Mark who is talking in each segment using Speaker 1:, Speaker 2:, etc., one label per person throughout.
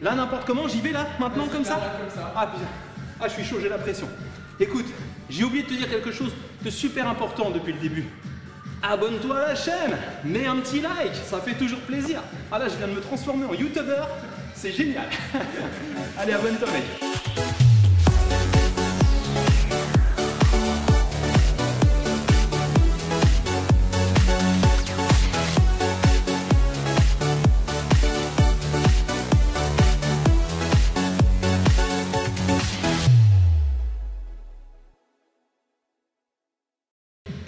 Speaker 1: Là, n'importe comment, j'y vais là, maintenant, comme ça? Ah, putain. Ah, je suis chaud, j'ai la pression. Écoute, j'ai oublié de te dire quelque chose de super important depuis le début. Abonne-toi à la chaîne, mets un petit like, ça fait toujours plaisir. Ah là, je viens de me transformer en youtubeur, c'est génial. Allez, abonne-toi, mec.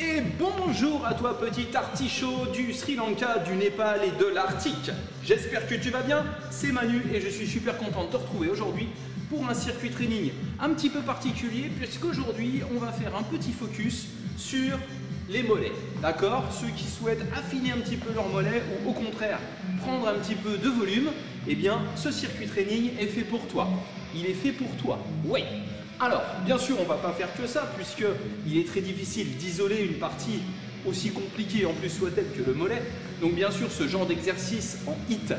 Speaker 1: Et bonjour à toi petit artichaut du Sri Lanka, du Népal et de l'Arctique. J'espère que tu vas bien, c'est Manu et je suis super content de te retrouver aujourd'hui pour un circuit training un petit peu particulier puisqu'aujourd'hui on va faire un petit focus sur les mollets, d'accord? Ceux qui souhaitent affiner un petit peu leurs mollets ou au contraire prendre un petit peu de volume, eh bien ce circuit training est fait pour toi. Il est fait pour toi, oui. Alors, bien sûr, on ne va pas faire que ça, puisqu'il est très difficile d'isoler une partie aussi compliquée, en plus soit-elle que le mollet. Donc, bien sûr, ce genre d'exercice en HIIT,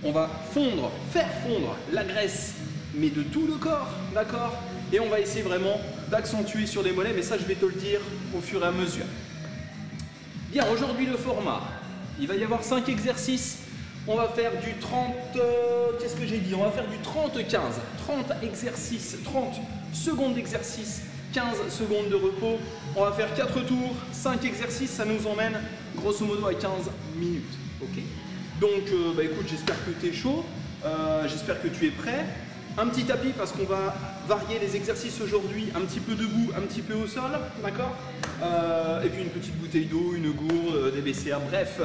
Speaker 1: on va faire fondre la graisse, mais de tout le corps, d'accord? Et on va essayer vraiment d'accentuer sur les mollets, mais ça, je vais te le dire au fur et à mesure. Bien, aujourd'hui, le format, il va y avoir 5 exercices. On va faire du 30, qu'est-ce que j'ai dit? On va faire du 30-15, 30 exercices, 30 secondes d'exercice, 15 secondes de repos. On va faire 4 tours, 5 exercices, ça nous emmène grosso modo à 15 minutes. Ok? Donc, écoute, j'espère que tu es chaud, j'espère que tu es prêt. Un petit tapis parce qu'on va varier les exercices aujourd'hui, un petit peu debout, un petit peu au sol, d'accord? Et puis une petite bouteille d'eau, une gourde, des BCA, bref.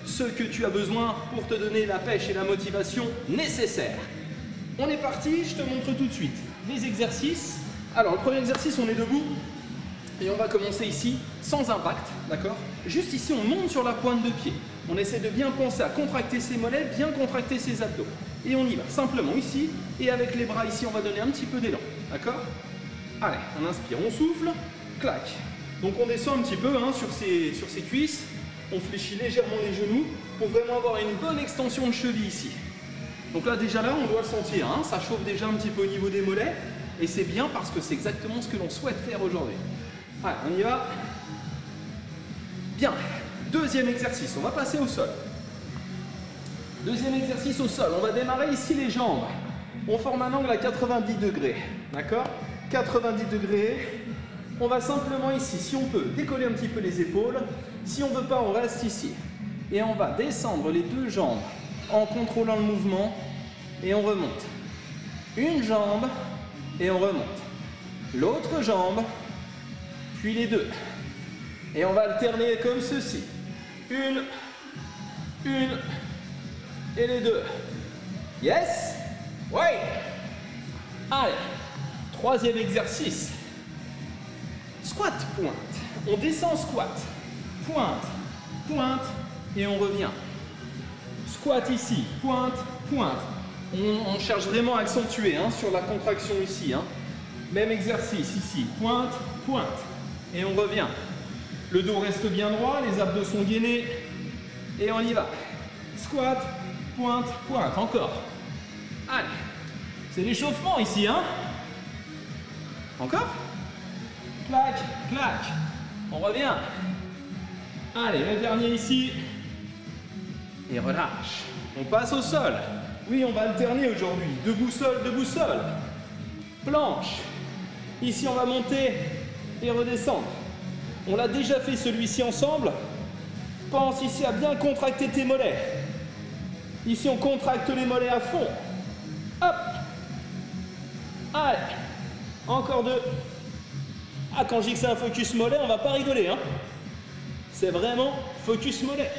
Speaker 1: Ce que tu as besoin pour te donner la pêche et la motivation nécessaires. On est parti, je te montre tout de suite les exercices. Alors le premier exercice, on est debout et on va commencer ici sans impact, d'accord? Juste ici, on monte sur la pointe de pied. On essaie de bien penser à contracter ses mollets, bien contracter ses abdos. Et on y va, simplement ici, et avec les bras ici, on va donner un petit peu d'élan, d'accord? Allez, on inspire, on souffle, clac. Donc on descend un petit peu hein, sur ses cuisses. On fléchit légèrement les genoux pour vraiment avoir une bonne extension de cheville ici. Donc là déjà là on doit le sentir, hein, ça chauffe déjà un petit peu au niveau des mollets et c'est bien parce que c'est exactement ce que l'on souhaite faire aujourd'hui. Allez, on y va. Bien, deuxième exercice, on va passer au sol. Deuxième exercice au sol, on va démarrer ici les jambes. On forme un angle à 90 degrés, d'accord? 90 degrés. On va simplement ici, si on peut, décoller un petit peu les épaules. Si on ne veut pas, on reste ici. Et on va descendre les deux jambes en contrôlant le mouvement. Et on remonte. Une jambe et on remonte. L'autre jambe, puis les deux. Et on va alterner comme ceci. Une, et les deux. Yes? Ouais. Allez, troisième exercice. Squat, pointe. On descend, squat. Pointe, pointe, et on revient. Squat ici, pointe, pointe. On cherche vraiment à accentuer hein, sur la contraction ici. Hein. Même exercice ici, pointe, pointe. Et on revient. Le dos reste bien droit, les abdos sont gainés. Et on y va. Squat, pointe, pointe. Encore. Allez. C'est l'échauffement ici. Hein. Encore. Clac, clac. On revient. Allez, le dernier ici. Et relâche. On passe au sol. Oui, on va alterner aujourd'hui. Debout, sol, debout, sol. Planche. Ici, on va monter et redescendre. On l'a déjà fait celui-ci ensemble. Pense ici à bien contracter tes mollets. Ici, on contracte les mollets à fond. Hop. Allez. Encore deux. Ah, quand je dis que c'est un focus mollet, on va pas rigoler, hein. C'est vraiment focus mollet.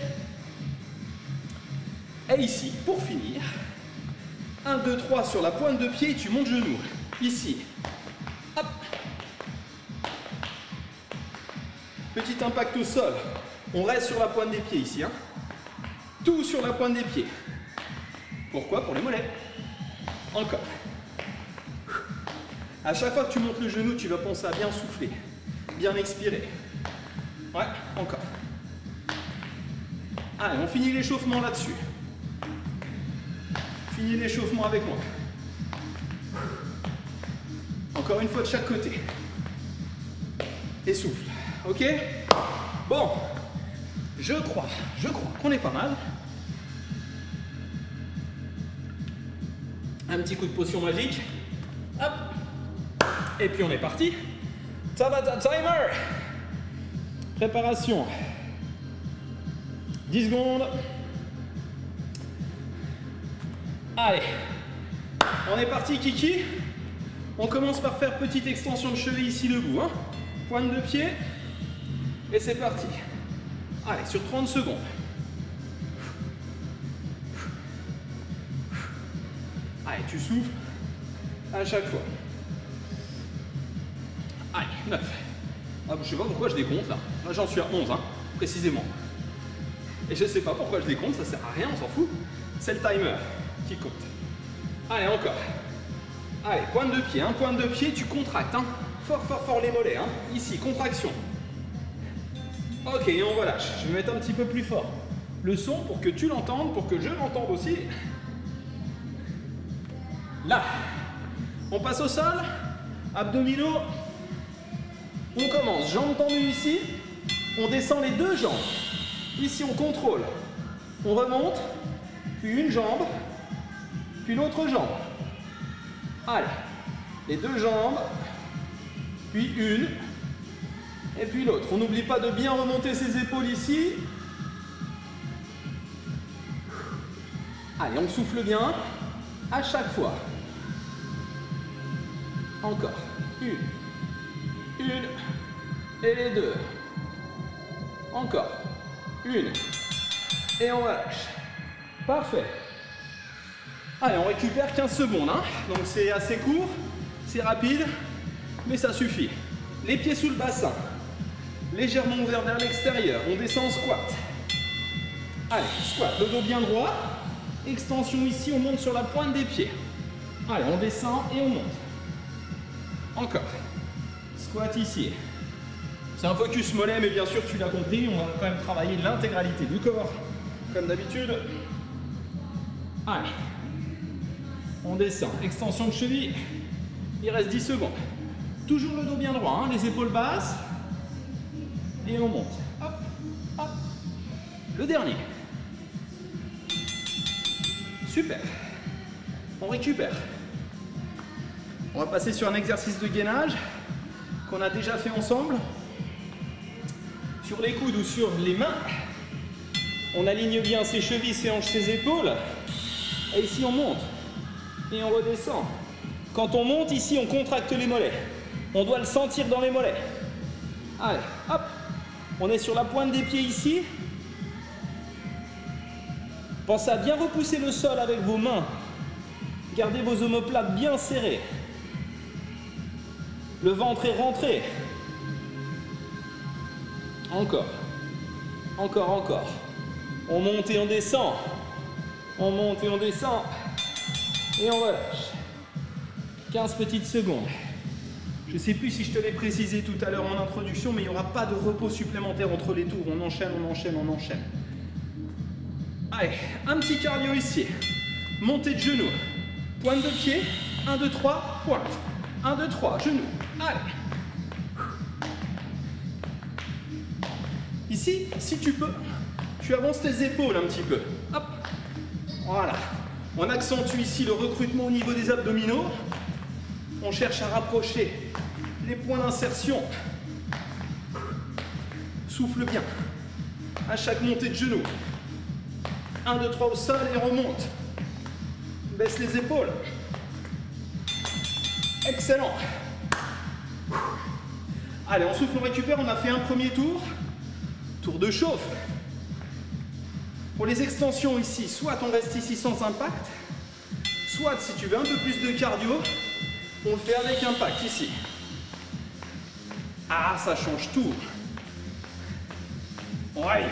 Speaker 1: Et ici, pour finir, 1, 2, 3 sur la pointe de pied, tu montes genou. Ici. Hop. Petit impact au sol. On reste sur la pointe des pieds ici, hein. Tout sur la pointe des pieds. Pourquoi? Pour les mollets. Encore. À chaque fois que tu montes le genou, tu vas penser à bien souffler, bien expirer. Ouais, encore. Allez, on finit l'échauffement là-dessus. Finis l'échauffement avec moi. Encore une fois de chaque côté. Et souffle. Ok? Bon. Je crois qu'on est pas mal. Un petit coup de potion magique. Hop. Et puis on est parti. Tabata timer. Préparation. 10 secondes. Allez. On est parti, Kiki. On commence par faire petite extension de cheville ici debout. Hein. Pointe de pied. Et c'est parti. Allez, sur 30 secondes. Allez, tu souffles à chaque fois. Allez, 9. Ah, je sais pas pourquoi je décompte là. Là, j'en suis à 11, hein, précisément. Et je sais pas pourquoi je décompte, ça sert à rien, on s'en fout. C'est le timer qui compte. Allez, encore. Allez, pointe de pied, hein, pointe de pied, tu contractes. Hein. Fort, fort, fort les mollets. Hein. Ici, contraction. Ok, et on relâche. Je vais mettre un petit peu plus fort le son pour que tu l'entendes, pour que je l'entende aussi. Là. On passe au sol. Abdominaux. On commence. Jambes tendues ici. On descend les deux jambes. Ici, on contrôle. On remonte. Puis une jambe. Puis l'autre jambe. Allez. Les deux jambes. Puis une. Et puis l'autre. On n'oublie pas de bien remonter ses épaules ici. Allez, on souffle bien. À chaque fois. Encore. Une. Et les deux. Encore. Une. Et on relâche. Parfait. Allez, on récupère 15 secondes. Hein. Donc c'est assez court. C'est rapide. Mais ça suffit. Les pieds sous le bassin. Légèrement ouvert vers l'extérieur. On descend en squat. Allez, squat. Le dos bien droit. Extension ici. On monte sur la pointe des pieds. Allez, on descend et on monte. Encore. Squat ici. C'est un focus mollet, mais bien sûr, tu l'as compris, on va quand même travailler l'intégralité du corps, comme d'habitude. Allez. On descend. Extension de cheville. Il reste 10 secondes. Toujours le dos bien droit, hein, les épaules basses. Et on monte. Hop, hop. Le dernier. Super. On récupère. On va passer sur un exercice de gainage qu'on a déjà fait ensemble. Sur les coudes ou sur les mains, on aligne bien ses chevilles, ses hanches, ses épaules. Et ici, on monte. Et on redescend. Quand on monte, ici, on contracte les mollets. On doit le sentir dans les mollets. Allez, hop. On est sur la pointe des pieds ici. Pensez à bien repousser le sol avec vos mains. Gardez vos omoplates bien serrées. Le ventre est rentré. Encore. Encore, encore. On monte et on descend. On monte et on descend. Et on relâche. 15 petites secondes. Je ne sais plus si je te l'ai précisé tout à l'heure en introduction, mais il n'y aura pas de repos supplémentaire entre les tours. On enchaîne, on enchaîne, on enchaîne. Allez, un petit cardio ici. Montée de genoux. Pointe de pied. 1, 2, 3, pointe. 1, 2, 3, genoux. Allez. Ici, si tu peux, tu avances tes épaules un petit peu. Hop. Voilà. On accentue ici le recrutement au niveau des abdominaux. On cherche à rapprocher les points d'insertion. Souffle bien. À chaque montée de genoux. 1, 2, 3 au sol et remonte. Baisse les épaules. Excellent. Allez, on souffle, on récupère. On a fait un premier tour. Tour de chauffe. Pour les extensions ici, soit on reste ici sans impact, soit si tu veux un peu plus de cardio, on le fait avec impact ici. Ah, ça change tout. Ouais.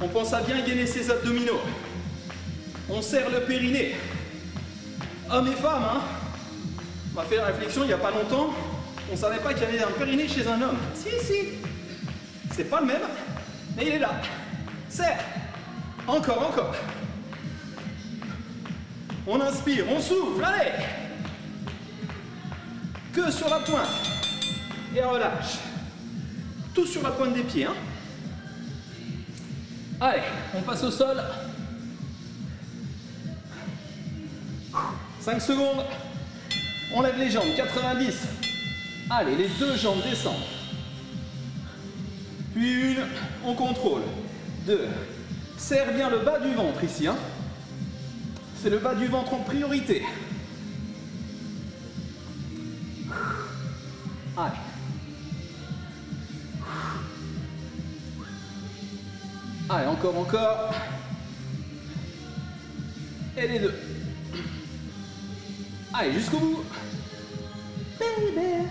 Speaker 1: On pense à bien gainer ses abdominaux. On serre le périnée. Hommes et femmes, hein. On m'a fait la réflexion il n'y a pas longtemps. On ne savait pas qu'il y avait un périnée chez un homme. Si, si. C'est pas le même, mais il est là. Serre. Encore, encore. On inspire, on souffle, allez. Que sur la pointe. Et relâche. Tout sur la pointe des pieds. Hein. Allez, on passe au sol. 5 secondes. On lève les jambes, 90. Allez, les deux jambes descendent. Puis une, on contrôle. 2. Serre bien le bas du ventre ici. Hein. C'est le bas du ventre en priorité. Allez. Allez, encore. Et les deux. Allez, jusqu'au bout. Baby.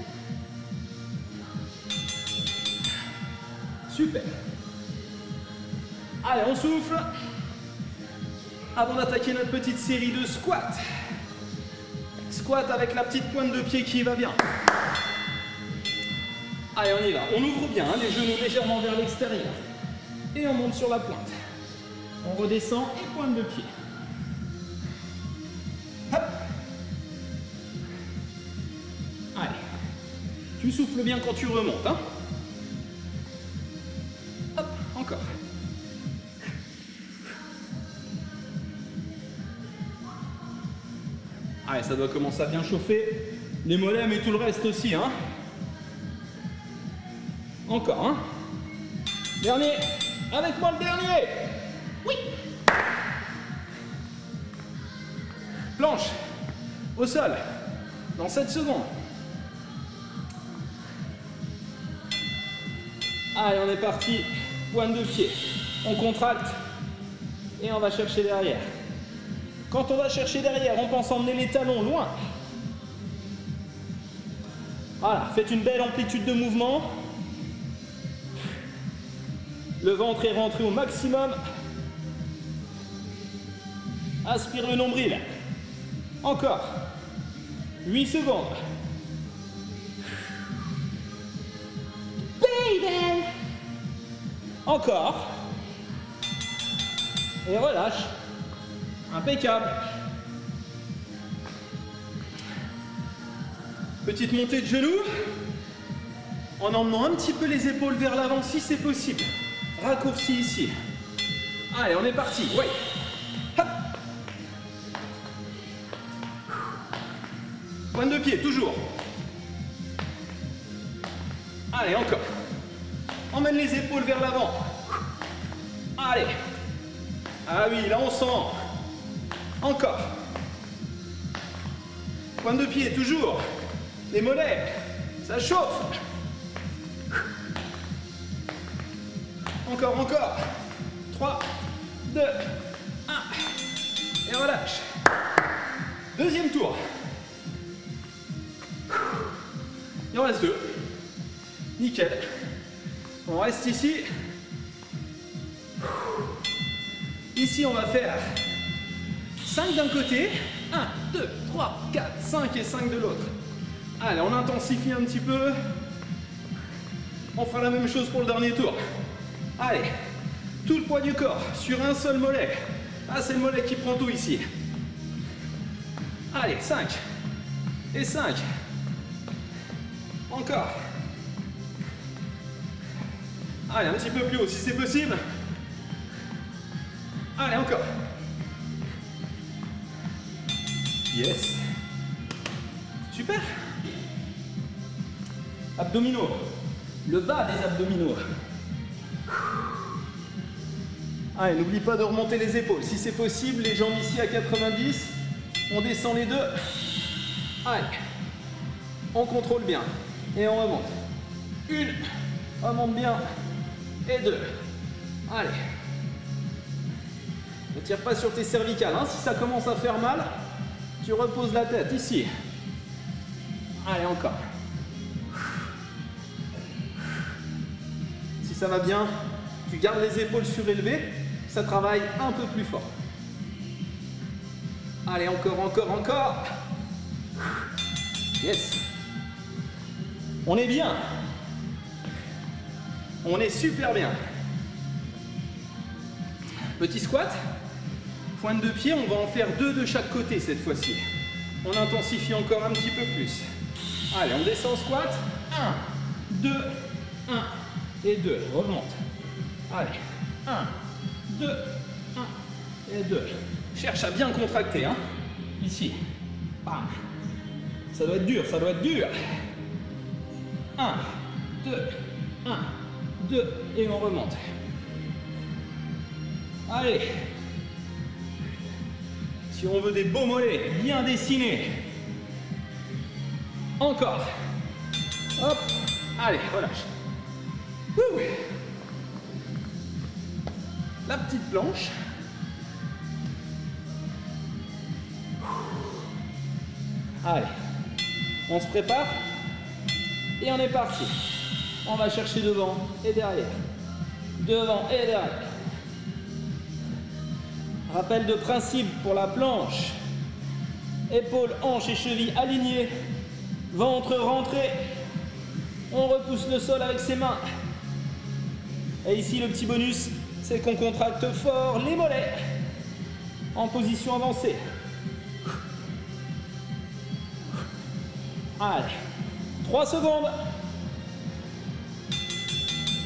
Speaker 1: Super. Allez, on souffle. Avant d'attaquer notre petite série de squats. Squat avec la petite pointe de pied qui va bien. Allez, on y va. On ouvre bien, hein, les genoux légèrement vers l'extérieur. Et on monte sur la pointe. On redescend et pointe de pied. Hop. Allez. Tu souffles bien quand tu remontes. Hein. Hop, encore. Allez, ça doit commencer à bien chauffer. Les mollets, mais tout le reste aussi. Hein. Encore, hein. Dernier. Avec moi le dernier. Oui. Planche. Au sol. Dans 7 secondes. Allez, on est parti. Pointe de pied. On contracte. Et on va chercher derrière. Quand on va chercher derrière, on pense emmener les talons loin. Voilà, faites une belle amplitude de mouvement. Le ventre est rentré au maximum. Aspire le nombril. Encore. 8 secondes. Baby. Encore. Et relâche. Impeccable. Petite montée de genoux. En emmenant un petit peu les épaules vers l'avant si c'est possible. Raccourci ici. Allez, on est parti. Oui. Hop. Pointe de pied, toujours. Allez, encore. Emmène les épaules vers l'avant. Allez. Ah oui, là on sent. Encore. Pointe de pied, toujours. Les mollets. Ça chauffe. Encore. 3, 2, 1. Et relâche. Deuxième tour. Il en reste 2. Nickel. On reste ici. Ici, on va faire 5 d'un côté. 1, 2, 3, 4, 5 et 5 de l'autre. Allez, on intensifie un petit peu. On fera la même chose pour le dernier tour. Allez, tout le poids du corps sur un seul mollet. Ah, c'est le mollet qui prend tout ici. Allez, 5. Et 5. Encore. Allez, un petit peu plus haut si c'est possible. Allez, encore. Yes. Super. Abdominaux. Le bas des abdominaux. Allez, n'oublie pas de remonter les épaules. Si c'est possible, les jambes ici à 90. On descend les deux. Allez. On contrôle bien. Et on remonte. 1. Remonte bien. Et 2. Allez. Ne tire pas sur tes cervicales. Hein. Si ça commence à faire mal, tu reposes la tête ici. Allez, encore. Si ça va bien, tu gardes les épaules surélevées. Ça travaille un peu plus fort. Allez, encore. Yes. On est bien. On est super bien. Petit squat. Pointe de pied, on va en faire 2 de chaque côté cette fois-ci. On intensifie encore un petit peu plus. Allez, on descend au squat. 1, 2, 1 et 2. Remonte. Allez, 1, 2, 1 et 2. Cherche à bien contracter, hein. Ici. Bam. Ça doit être dur, ça doit être dur. 1, 2, 1, 2 et on remonte. Allez. Si on veut des beaux mollets, bien dessinés. Encore. Hop. Allez, relâche. Ouh. La petite planche. Allez. On se prépare. Et on est parti. On va chercher devant et derrière. Devant et derrière. Rappel de principe pour la planche. Épaules, hanches et chevilles alignées. Ventre rentré. On repousse le sol avec ses mains. Et ici, le petit bonus, c'est qu'on contracte fort les mollets. En position avancée. Allez. 3 secondes.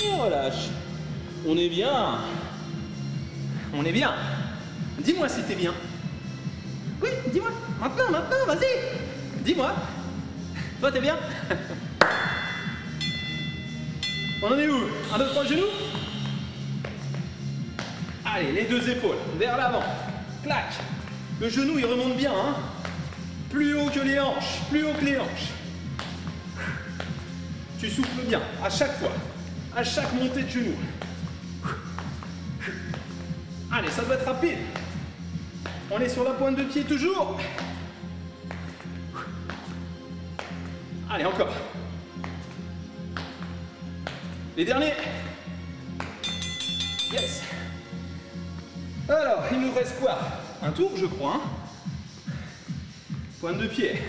Speaker 1: Et on relâche. On est bien. On est bien. Dis-moi si t'es bien. Oui, dis-moi. Maintenant, vas-y. Dis-moi. Toi, t'es bien? On en est où? 1, 2, 3, genoux. Allez, les 2 épaules vers l'avant. Clac. Le genou, il remonte bien, hein. Plus haut que les hanches. Plus haut que les hanches. Tu souffles bien à chaque fois. À chaque montée de genou. Allez, ça doit être rapide. On est sur la pointe de pied toujours. Allez, encore. Les derniers. Yes. Alors, il nous reste quoi? Un tour, je crois. Hein, pointe de pied.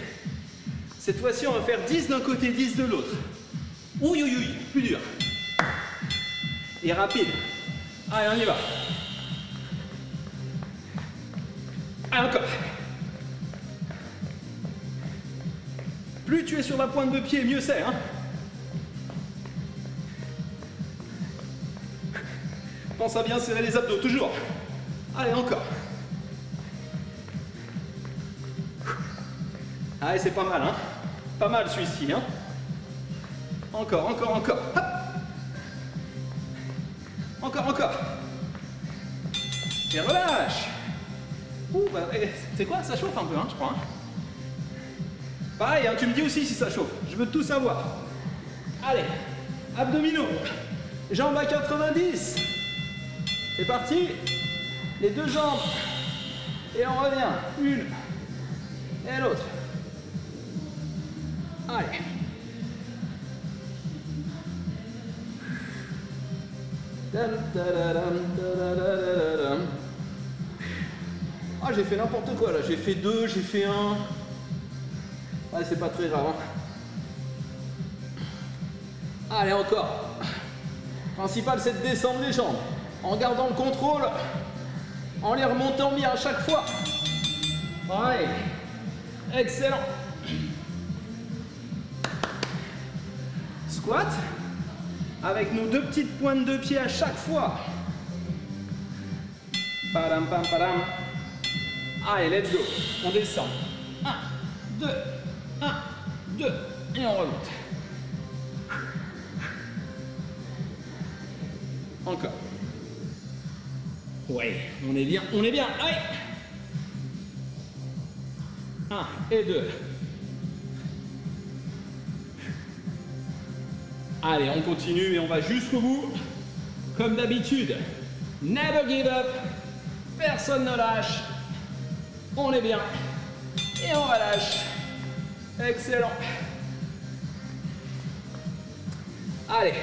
Speaker 1: Cette fois-ci, on va faire 10 d'un côté, 10 de l'autre. Ouïe, ouïe, ouïe, plus dur. Et rapide. Allez, on y va. Allez, encore. Plus tu es sur la pointe de pied, mieux c'est, hein. Pense à bien serrer les abdos, toujours. Allez, encore. Allez, c'est pas mal, hein. Pas mal celui-ci, hein. Encore, encore, encore. Hop. Encore, encore. Et relâche. Ouh, bah, c'est quoi? Ça chauffe un peu, hein, je crois. Hein. Pareil, hein, tu me dis aussi si ça chauffe. Je veux tout savoir. Allez, abdominaux. Jambes à 90. C'est parti. Les 2 jambes. Et on revient. Une. Et l'autre. Allez. Ah, j'ai fait n'importe quoi là. J'ai fait 2, j'ai fait 1. Ouais, c'est pas très grave. Hein. Allez, encore. Principal, c'est de descendre les jambes. En gardant le contrôle. En les remontant bien à chaque fois. Ouais. Excellent. Squat. Avec nos 2 petites pointes de pied à chaque fois. Padam, pam, padam. Allez, let's go. On descend. 1, 2, 1, 2. Et on remonte. Encore. Ouais, on est bien, on est bien. Allez. 1 et 2. Allez, on continue et on va jusqu'au bout. Comme d'habitude, never give up. Personne ne lâche. On est bien. Et on relâche. Excellent. Allez,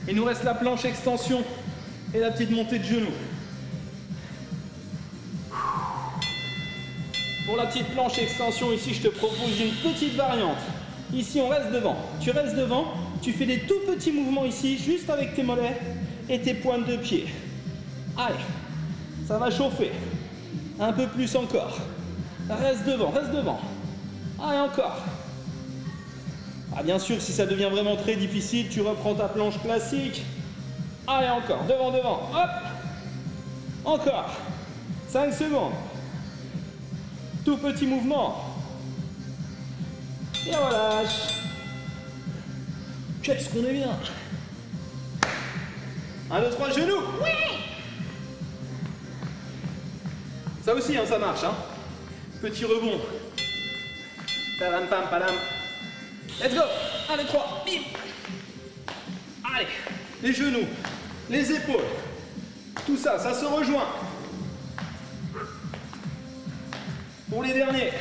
Speaker 1: il nous reste la planche extension et la petite montée de genoux. Pour la petite planche extension, ici, je te propose une petite variante. Ici, on reste devant. Tu restes devant, tu fais des tout petits mouvements ici, juste avec tes mollets et tes pointes de pied. Allez, ça va chauffer. Un peu plus encore. Reste devant, reste devant. Allez, encore. Ah, bien sûr, si ça devient vraiment très difficile, tu reprends ta planche classique. Allez, encore, devant, devant. Hop. Encore. 5 secondes. Tout petit mouvement. Et relâche. Qu'est-ce qu'on est bien. 1, 2, 3, genoux. Oui. Ça aussi, hein, ça marche. Hein. Petit rebond. Padam, pam, padam. Let's go. 1, 2, 3. Bim. Allez. Les genoux. Les épaules. Tout ça, ça se rejoint. Pour les derniers.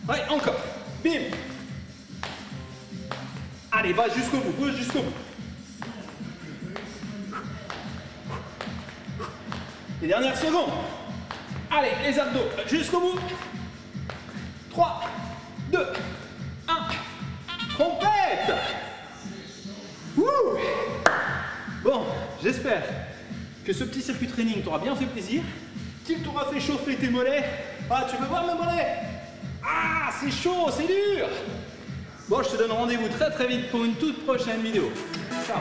Speaker 1: Ouais, encore. Bim. Allez, va jusqu'au bout. Pousse jusqu'au bout. Les dernières secondes. Allez, les abdos jusqu'au bout. 3, 2, 1. Trompette. Wouh. Bon, j'espère que ce petit circuit training t'aura bien fait plaisir, qu'il t'aura fait chauffer tes mollets. Ah, tu veux voir mes mollets? Ah, c'est chaud, c'est dur. Bon, je te donne rendez-vous très très vite pour une toute prochaine vidéo. Ciao.